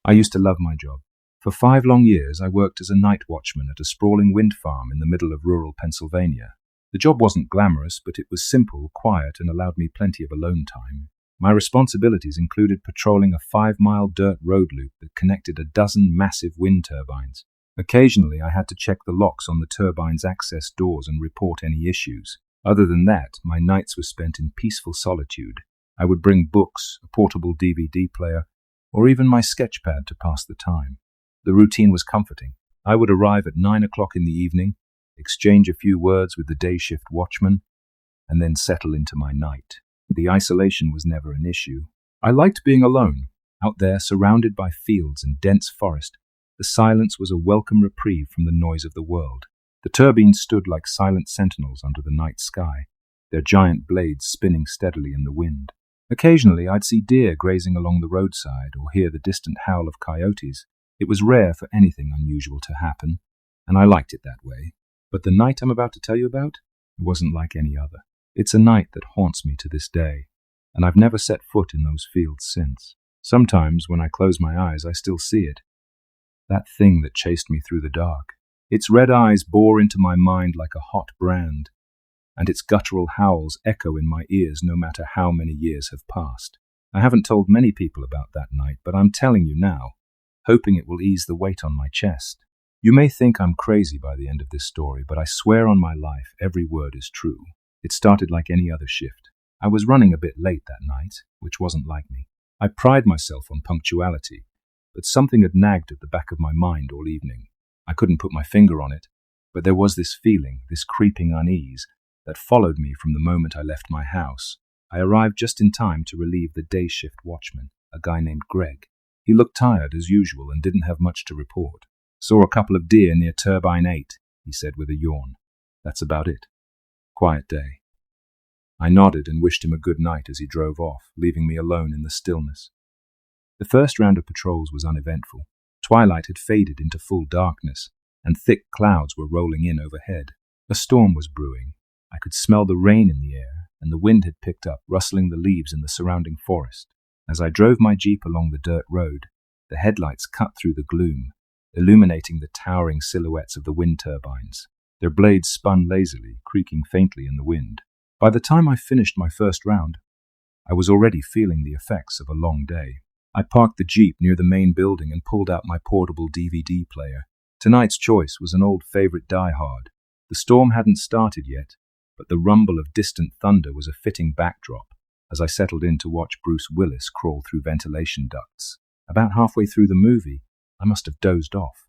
I used to love my job. For 5 long years, I worked as a night watchman at a sprawling wind farm in the middle of rural Pennsylvania. The job wasn't glamorous, but it was simple, quiet, and allowed me plenty of alone time. My responsibilities included patrolling a 5-mile dirt road loop that connected a dozen massive wind turbines. Occasionally, I had to check the locks on the turbines' access doors and report any issues. Other than that, my nights were spent in peaceful solitude. I would bring books, a portable DVD player, or even my sketchpad to pass the time. The routine was comforting. I would arrive at 9 o'clock in the evening, exchange a few words with the day shift watchman, and then settle into my night. The isolation was never an issue. I liked being alone, out there surrounded by fields and dense forest. The silence was a welcome reprieve from the noise of the world. The turbines stood like silent sentinels under the night sky, their giant blades spinning steadily in the wind. Occasionally I'd see deer grazing along the roadside or hear the distant howl of coyotes. It was rare for anything unusual to happen, and I liked it that way. But the night I'm about to tell you about, it wasn't like any other. It's a night that haunts me to this day, and I've never set foot in those fields since. Sometimes when I close my eyes, I still see it. That thing that chased me through the dark. Its red eyes bore into my mind like a hot brand, and its guttural howls echo in my ears no matter how many years have passed. I haven't told many people about that night, but I'm telling you now, hoping it will ease the weight on my chest. You may think I'm crazy by the end of this story, but I swear on my life every word is true. It started like any other shift. I was running a bit late that night, which wasn't like me. I pride myself on punctuality, but something had nagged at the back of my mind all evening. I couldn't put my finger on it, but there was this feeling, this creeping unease, that followed me from the moment I left my house. I arrived just in time to relieve the day shift watchman, a guy named Greg. He looked tired as usual and didn't have much to report. Saw a couple of deer near Turbine 8, he said with a yawn. That's about it. Quiet day. I nodded and wished him a good night as he drove off, leaving me alone in the stillness. The first round of patrols was uneventful. Twilight had faded into full darkness, and thick clouds were rolling in overhead. A storm was brewing. I could smell the rain in the air, and the wind had picked up, rustling the leaves in the surrounding forest. As I drove my jeep along the dirt road, the headlights cut through the gloom, illuminating the towering silhouettes of the wind turbines. Their blades spun lazily, creaking faintly in the wind. By the time I finished my first round, I was already feeling the effects of a long day. I parked the jeep near the main building and pulled out my portable DVD player. Tonight's choice was an old favorite Die Hard. The storm hadn't started yet, but the rumble of distant thunder was a fitting backdrop as I settled in to watch Bruce Willis crawl through ventilation ducts. About halfway through the movie, I must have dozed off.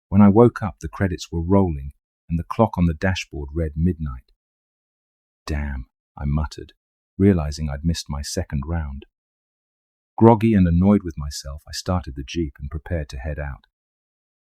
When I woke up, the credits were rolling, and the clock on the dashboard read midnight. Damn, I muttered, realizing I'd missed my second round. Groggy and annoyed with myself, I started the jeep and prepared to head out.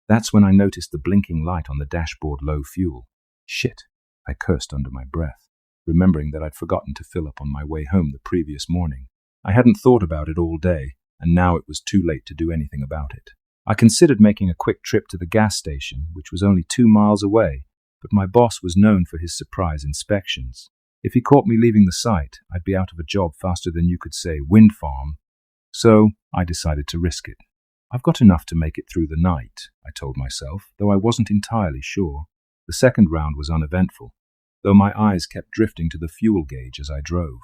That's when I noticed the blinking light on the dashboard low fuel. Shit, I cursed under my breath, remembering that I'd forgotten to fill up on my way home the previous morning. I hadn't thought about it all day, and now it was too late to do anything about it. I considered making a quick trip to the gas station, which was only 2 miles away, but my boss was known for his surprise inspections. If he caught me leaving the site, I'd be out of a job faster than you could say wind farm. So I decided to risk it. I've got enough to make it through the night, I told myself, though I wasn't entirely sure. The second round was uneventful, though my eyes kept drifting to the fuel gauge as I drove.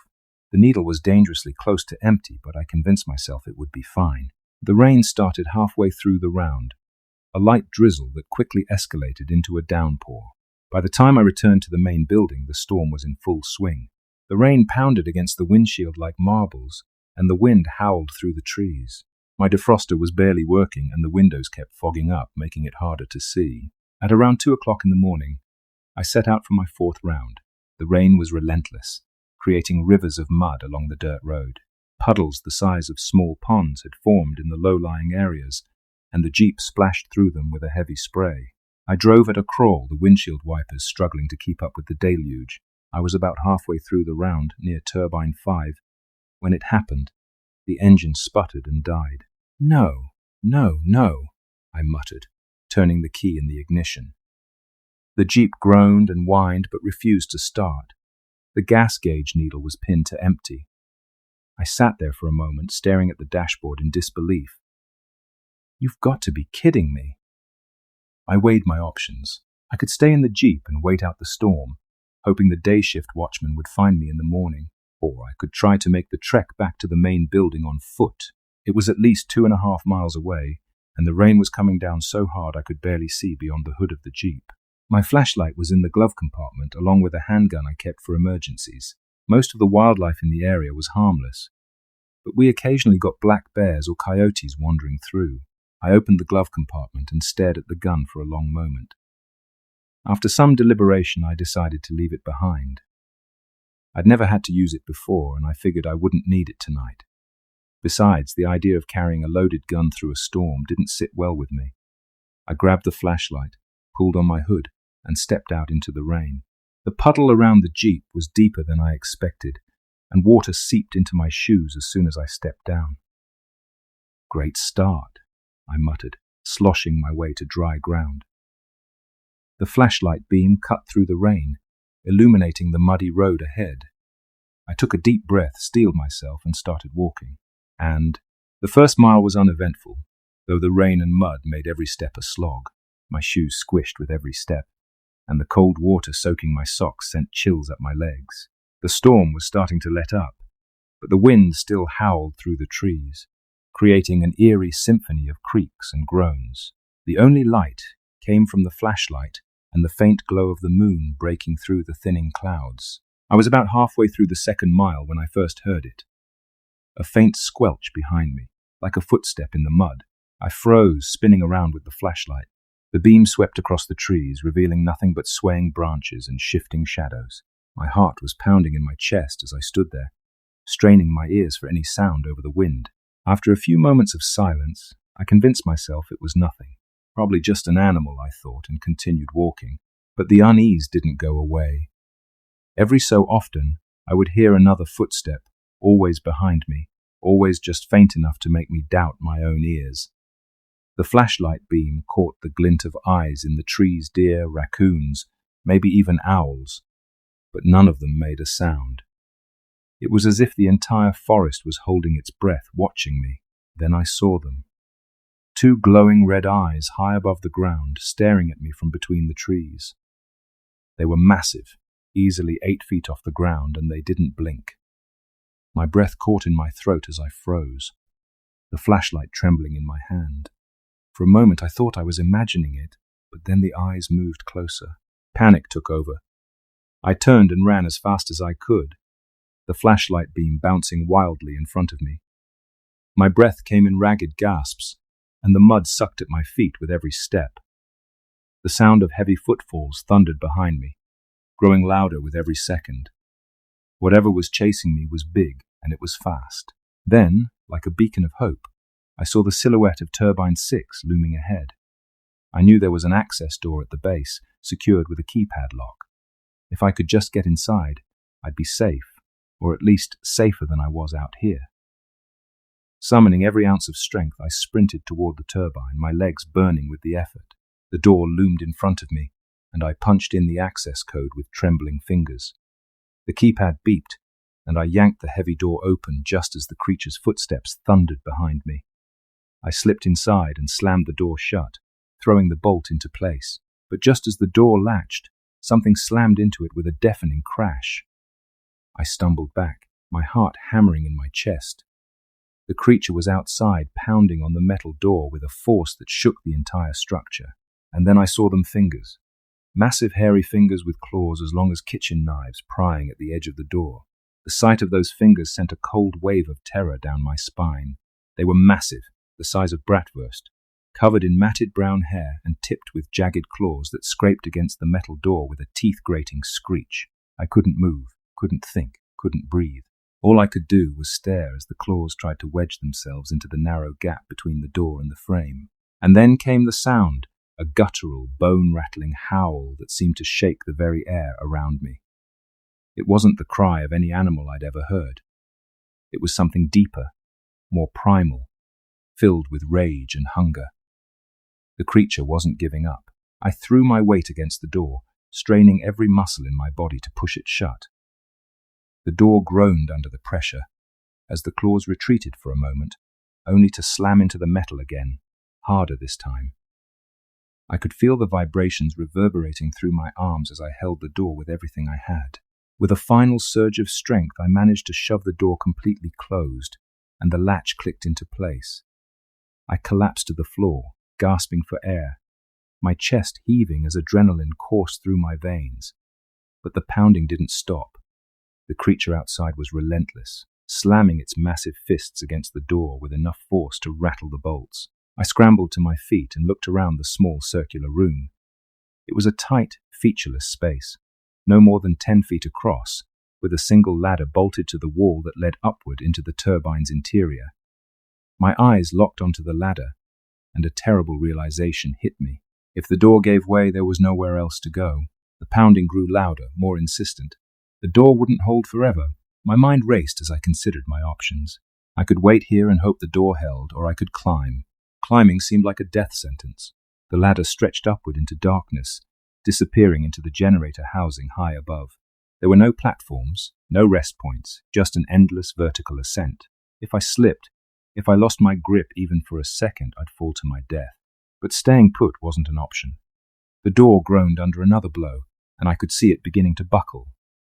The needle was dangerously close to empty, but I convinced myself it would be fine. The rain started halfway through the round, a light drizzle that quickly escalated into a downpour. By the time I returned to the main building, the storm was in full swing. The rain pounded against the windshield like marbles, and the wind howled through the trees. My defroster was barely working, and the windows kept fogging up, making it harder to see. At around 2 o'clock in the morning, I set out for my fourth round. The rain was relentless, creating rivers of mud along the dirt road. Puddles the size of small ponds had formed in the low-lying areas, and the jeep splashed through them with a heavy spray. I drove at a crawl, the windshield wipers struggling to keep up with the deluge. I was about halfway through the round, near Turbine 5, when it happened. The engine sputtered and died. No, I muttered, turning the key in the ignition. The jeep groaned and whined but refused to start. The gas gauge needle was pinned to empty. I sat there for a moment, staring at the dashboard in disbelief. You've got to be kidding me. I weighed my options. I could stay in the jeep and wait out the storm, hoping the day shift watchman would find me in the morning, or I could try to make the trek back to the main building on foot. It was at least 2.5 miles away, and the rain was coming down so hard I could barely see beyond the hood of the jeep. My flashlight was in the glove compartment, along with a handgun I kept for emergencies. Most of the wildlife in the area was harmless, but we occasionally got black bears or coyotes wandering through. I opened the glove compartment and stared at the gun for a long moment. After some deliberation, I decided to leave it behind. I'd never had to use it before, and I figured I wouldn't need it tonight. Besides, the idea of carrying a loaded gun through a storm didn't sit well with me. I grabbed the flashlight, pulled on my hood, and stepped out into the rain. The puddle around the jeep was deeper than I expected, and water seeped into my shoes as soon as I stepped down. Great start, I muttered, sloshing my way to dry ground. The flashlight beam cut through the rain, illuminating the muddy road ahead. I took a deep breath, steeled myself, and started walking. And the first mile was uneventful, though the rain and mud made every step a slog. My shoes squished with every step, and the cold water soaking my socks sent chills up my legs. The storm was starting to let up, but the wind still howled through the trees, creating an eerie symphony of creaks and groans. The only light came from the flashlight and the faint glow of the moon breaking through the thinning clouds. I was about halfway through the second mile when I first heard it. A faint squelch behind me, like a footstep in the mud. I froze, spinning around with the flashlight. The beam swept across the trees, revealing nothing but swaying branches and shifting shadows. My heart was pounding in my chest as I stood there, straining my ears for any sound over the wind. After a few moments of silence, I convinced myself it was nothing. Probably just an animal, I thought, and continued walking. But the unease didn't go away. Every so often, I would hear another footstep, always behind me, always just faint enough to make me doubt my own ears. The flashlight beam caught the glint of eyes in the trees, deer, raccoons, maybe even owls, but none of them made a sound. It was as if the entire forest was holding its breath, watching me. Then I saw them. 2 glowing red eyes high above the ground, staring at me from between the trees. They were massive, easily 8 feet off the ground, and they didn't blink. My breath caught in my throat as I froze, the flashlight trembling in my hand. For a moment I thought I was imagining it, but then the eyes moved closer. Panic took over. I turned and ran as fast as I could, the flashlight beam bouncing wildly in front of me. My breath came in ragged gasps, and the mud sucked at my feet with every step. The sound of heavy footfalls thundered behind me, growing louder with every second. Whatever was chasing me was big, and it was fast. Then, like a beacon of hope, I saw the silhouette of Turbine 6 looming ahead. I knew there was an access door at the base, secured with a keypad lock. If I could just get inside, I'd be safe, or at least safer than I was out here. Summoning every ounce of strength, I sprinted toward the turbine, my legs burning with the effort. The door loomed in front of me, and I punched in the access code with trembling fingers. The keypad beeped, and I yanked the heavy door open just as the creature's footsteps thundered behind me. I slipped inside and slammed the door shut, throwing the bolt into place. But just as the door latched, something slammed into it with a deafening crash. I stumbled back, my heart hammering in my chest. The creature was outside, pounding on the metal door with a force that shook the entire structure. And then I saw them fingers. Massive hairy fingers with claws as long as kitchen knives prying at the edge of the door. The sight of those fingers sent a cold wave of terror down my spine. They were massive, the size of bratwurst, covered in matted brown hair and tipped with jagged claws that scraped against the metal door with a teeth-grating screech. I couldn't move, couldn't think, couldn't breathe. All I could do was stare as the claws tried to wedge themselves into the narrow gap between the door and the frame. And then came the sound, a guttural, bone-rattling howl that seemed to shake the very air around me. It wasn't the cry of any animal I'd ever heard. It was something deeper, more primal, filled with rage and hunger. The creature wasn't giving up. I threw my weight against the door, straining every muscle in my body to push it shut. The door groaned under the pressure as the claws retreated for a moment, only to slam into the metal again, harder this time. I could feel the vibrations reverberating through my arms as I held the door with everything I had. With a final surge of strength, I managed to shove the door completely closed, and the latch clicked into place. I collapsed to the floor, gasping for air, my chest heaving as adrenaline coursed through my veins. But the pounding didn't stop. The creature outside was relentless, slamming its massive fists against the door with enough force to rattle the bolts. I scrambled to my feet and looked around the small circular room. It was a tight, featureless space, no more than 10 feet across, with a single ladder bolted to the wall that led upward into the turbine's interior. My eyes locked onto the ladder, and a terrible realization hit me. If the door gave way, there was nowhere else to go. The pounding grew louder, more insistent. The door wouldn't hold forever. My mind raced as I considered my options. I could wait here and hope the door held, or I could climb. Climbing seemed like a death sentence. The ladder stretched upward into darkness, disappearing into the generator housing high above. There were no platforms, no rest points, just an endless vertical ascent. If I slipped, if I lost my grip even for a second, I'd fall to my death. But staying put wasn't an option. The door groaned under another blow, and I could see it beginning to buckle.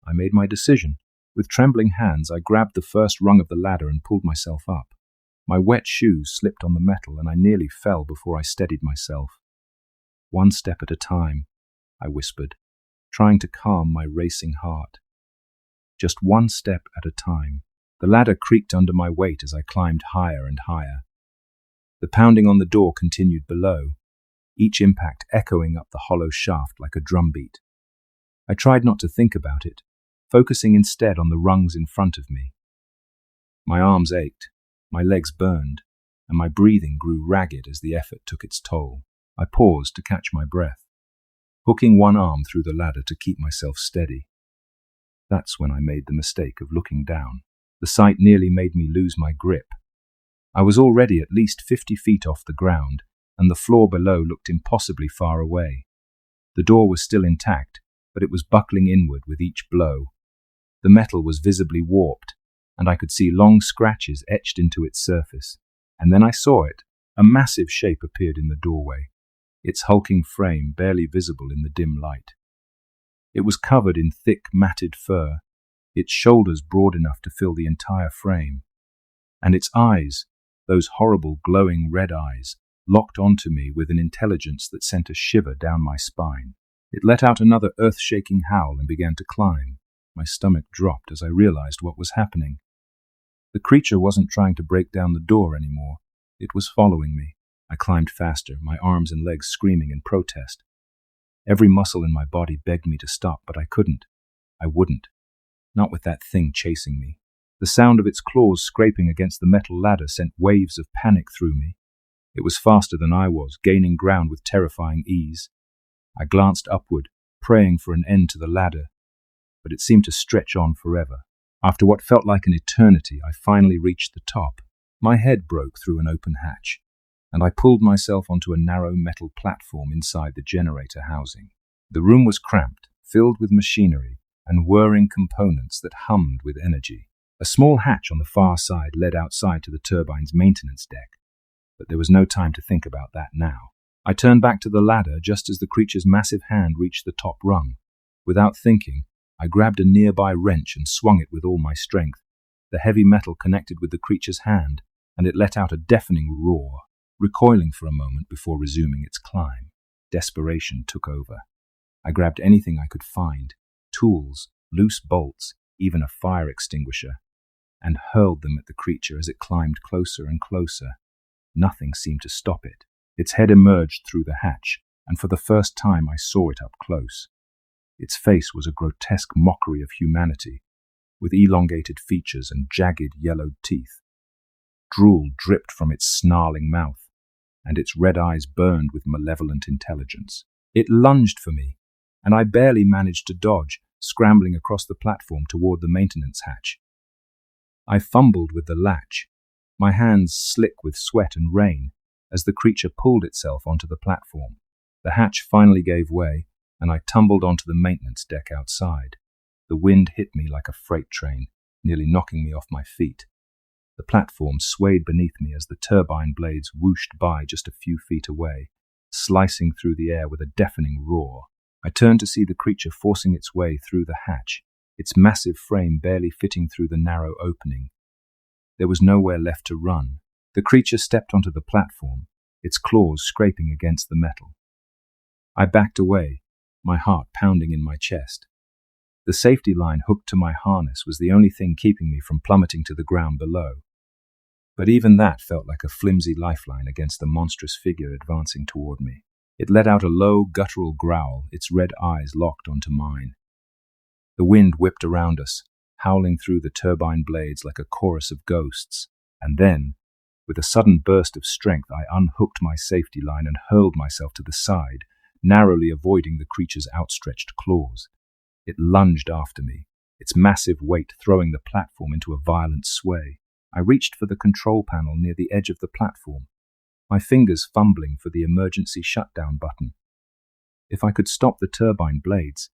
I made my decision. With trembling hands, I grabbed the first rung of the ladder and pulled myself up. My wet shoes slipped on the metal, and I nearly fell before I steadied myself. "One step at a time," I whispered, trying to calm my racing heart. Just one step at a time. The ladder creaked under my weight as I climbed higher and higher. The pounding on the door continued below, each impact echoing up the hollow shaft like a drumbeat. I tried not to think about it, focusing instead on the rungs in front of me. My arms ached, my legs burned, and my breathing grew ragged as the effort took its toll. I paused to catch my breath, hooking one arm through the ladder to keep myself steady. That's when I made the mistake of looking down. The sight nearly made me lose my grip. I was already at least 50 feet off the ground, and the floor below looked impossibly far away. The door was still intact, but it was buckling inward with each blow. The metal was visibly warped, and I could see long scratches etched into its surface. And then I saw it. A massive shape appeared in the doorway, its hulking frame barely visible in the dim light. It was covered in thick, matted fur, its shoulders broad enough to fill the entire frame. And its eyes, those horrible glowing red eyes, locked onto me with an intelligence that sent a shiver down my spine. It let out another earth-shaking howl and began to climb. My stomach dropped as I realized what was happening. The creature wasn't trying to break down the door anymore. It was following me. I climbed faster, my arms and legs screaming in protest. Every muscle in my body begged me to stop, but I couldn't. I wouldn't. Not with that thing chasing me. The sound of its claws scraping against the metal ladder sent waves of panic through me. It was faster than I was, gaining ground with terrifying ease. I glanced upward, praying for an end to the ladder, but it seemed to stretch on forever. After what felt like an eternity, I finally reached the top. My head broke through an open hatch, and I pulled myself onto a narrow metal platform inside the generator housing. The room was cramped, filled with machinery and whirring components that hummed with energy. A small hatch on the far side led outside to the turbine's maintenance deck, but there was no time to think about that now. I turned back to the ladder just as the creature's massive hand reached the top rung. Without thinking, I grabbed a nearby wrench and swung it with all my strength. The heavy metal connected with the creature's hand, and it let out a deafening roar, recoiling for a moment before resuming its climb. Desperation took over. I grabbed anything I could find, tools, loose bolts, even a fire extinguisher, and hurled them at the creature as it climbed closer and closer. Nothing seemed to stop it. Its head emerged through the hatch, and for the first time I saw it up close. Its face was a grotesque mockery of humanity, with elongated features and jagged yellowed teeth. Drool dripped from its snarling mouth, and its red eyes burned with malevolent intelligence. It lunged for me, and I barely managed to dodge, scrambling across the platform toward the maintenance hatch. I fumbled with the latch, my hands slick with sweat and rain, as the creature pulled itself onto the platform. The hatch finally gave way, and I tumbled onto the maintenance deck outside. The wind hit me like a freight train, nearly knocking me off my feet. The platform swayed beneath me as the turbine blades whooshed by just a few feet away, slicing through the air with a deafening roar. I turned to see the creature forcing its way through the hatch, its massive frame barely fitting through the narrow opening. There was nowhere left to run. The creature stepped onto the platform, its claws scraping against the metal. I backed away, my heart pounding in my chest. The safety line hooked to my harness was the only thing keeping me from plummeting to the ground below. But even that felt like a flimsy lifeline against the monstrous figure advancing toward me. It let out a low, guttural growl, its red eyes locked onto mine. The wind whipped around us, howling through the turbine blades like a chorus of ghosts, and then, with a sudden burst of strength, I unhooked my safety line and hurled myself to the side, narrowly avoiding the creature's outstretched claws. It lunged after me, its massive weight throwing the platform into a violent sway. I reached for the control panel near the edge of the platform, my fingers fumbling for the emergency shutdown button. If I could stop the turbine blades,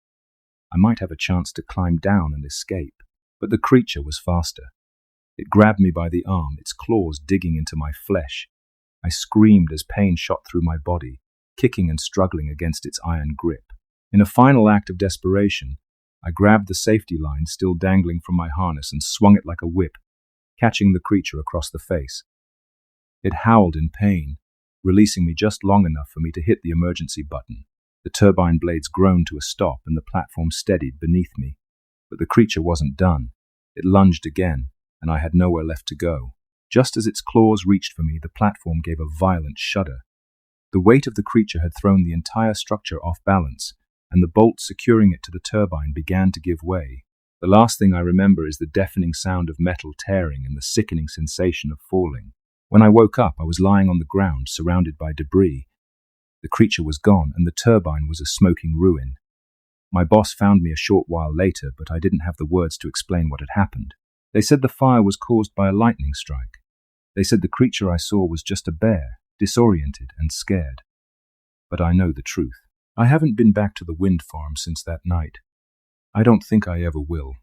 I might have a chance to climb down and escape, but the creature was faster. It grabbed me by the arm, its claws digging into my flesh. I screamed as pain shot through my body, kicking and struggling against its iron grip. In a final act of desperation, I grabbed the safety line still dangling from my harness and swung it like a whip, catching the creature across the face. It howled in pain, releasing me just long enough for me to hit the emergency button. The turbine blades groaned to a stop and the platform steadied beneath me. But the creature wasn't done. It lunged again, and I had nowhere left to go. Just as its claws reached for me, the platform gave a violent shudder. The weight of the creature had thrown the entire structure off balance, and the bolts securing it to the turbine began to give way. The last thing I remember is the deafening sound of metal tearing and the sickening sensation of falling. When I woke up, I was lying on the ground, surrounded by debris. The creature was gone, and the turbine was a smoking ruin. My boss found me a short while later, but I didn't have the words to explain what had happened. They said the fire was caused by a lightning strike. They said the creature I saw was just a bear, disoriented and scared. But I know the truth. I haven't been back to the wind farm since that night. I don't think I ever will.